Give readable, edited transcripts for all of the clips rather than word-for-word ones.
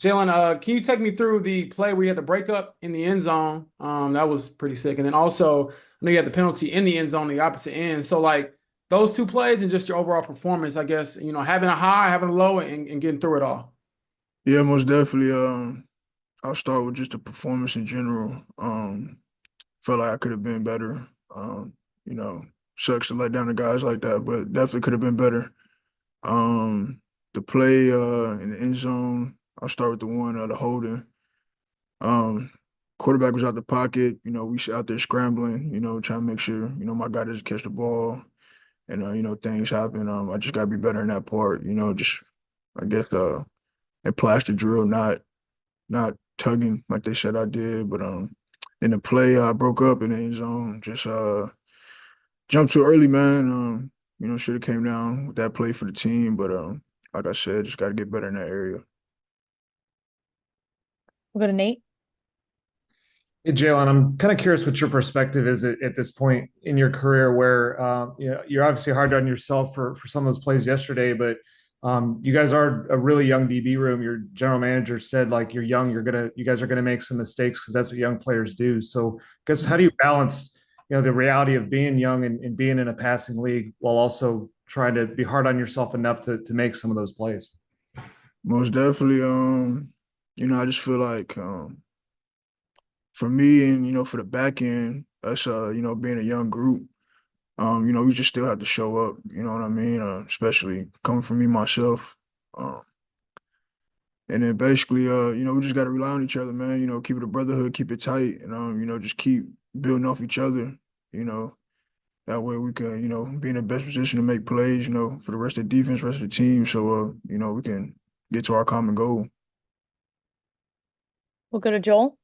Jaylon, can you take me through the play where you had the breakup in the end zone? That was pretty sick. And then also, I know you had the penalty in the end zone, the opposite end. So, like, those two plays and just your overall performance, I guess, having a high, having a low, and getting through it all. Yeah, most definitely. I'll start with just the performance in general. Felt like I could have been better. You know, sucks to let down the guys like that, but definitely could have been better. The play in the end zone, I'll start with the one the holding. Um, Quarterback was out the pocket. We out there scrambling. Trying to make sure my guy doesn't catch the ball, and things happen. I just got to be better in that part. Just I guess and plaster drill, not tugging like they said I did, but in the play I broke up in the end zone, just jumped too early, man. Should have came down with that play for the team, but like I said, just got to get better in that area. We'll go to Nate. Hey, Jaylon, I'm kind of curious what your perspective is at this point in your career where you're obviously hard on yourself for some of those plays yesterday, but you guys are a really young DB room. Your general manager said like you're young, you guys are gonna make some mistakes because that's what young players do. So I guess how do you balance the reality of being young and being in a passing league while also trying to be hard on yourself enough to make some of those plays? Most definitely. I just feel like for me and for the back end, us being a young group, we just still have to show up. You know what I mean? Especially coming from me myself. Um, and then basically, we just got to rely on each other, man. Keep it a brotherhood, keep it tight, and just keep building off each other. You know, that way we can, be in the best position to make plays. For the rest of the defense, rest of the team, so we can get to our common goal. We'll go to Joel.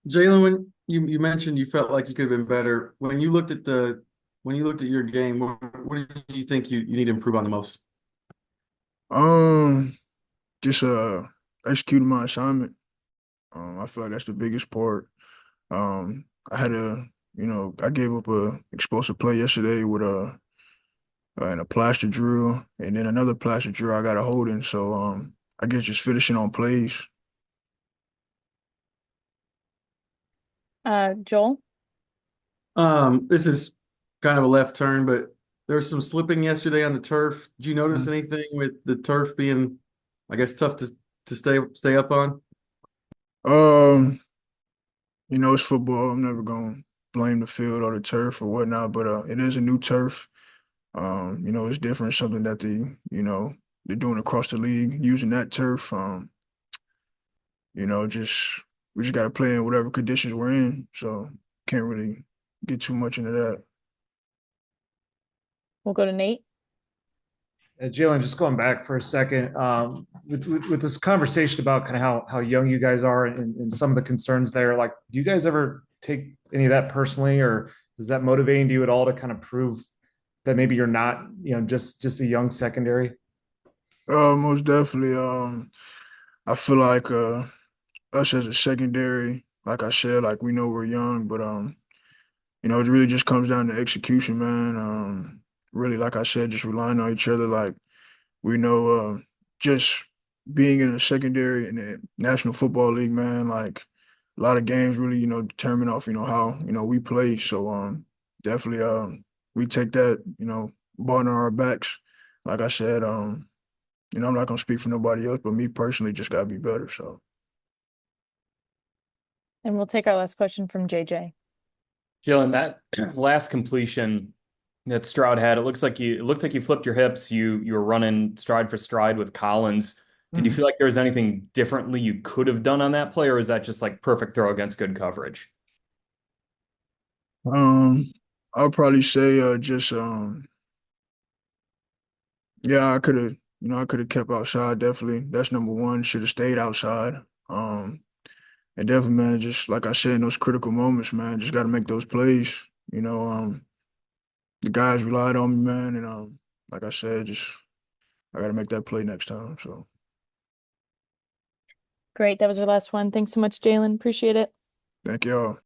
Jaylon, when you mentioned you felt like you could have been better, when you looked at your game, what do you think you need to improve on the most? Um, just executing my assignment. I feel like that's the biggest part. I had I gave up a explosive play yesterday with and a plaster drill, and then another plaster drill I got a holding. So I guess just finishing on plays. Joel. This is kind of a left turn, but there was some slipping yesterday on the turf. Did you notice Mhm. anything with the turf being, I guess, tough to stay up on? Um, it's football. I'm never gonna blame the field or the turf or whatnot, but it is a new turf. It's different, something that they're doing across the league, using that turf. Just we just gotta play in whatever conditions we're in. So can't really get too much into that. We'll go to Nate. Jalen, just going back for a second, with this conversation about kind of how young you guys are and some of the concerns there, like, do you guys ever take any of that personally, or is that motivating to you at all to kind of prove that maybe you're not, just a young secondary? Most definitely. I feel like us as a secondary, like I said, like we know we're young, but it really just comes down to execution, man. Really, like I said, just relying on each other. Like we know, just being in a secondary in the National Football League, man. Like a lot of games really, determine off, how we play. So definitely, we take that, ball on our backs. Like I said, I'm not gonna speak for nobody else, but me personally, just gotta be better. So. And we'll take our last question from JJ. Jalen, that last completion that Stroud had, it looked like you flipped your hips. You were running stride for stride with Collins. Did you feel like there was anything differently you could have done on that play, or is that just like perfect throw against good coverage? Um, I'll probably say just yeah, I could have kept outside definitely. That's number one. Should have stayed outside. Um, and definitely, man, just like I said, in those critical moments, man, just got to make those plays. The guys relied on me, man, and like I said, just I got to make that play next time. So Great. That was our last one. Thanks so much, Jaylon. Appreciate it. thank y'all.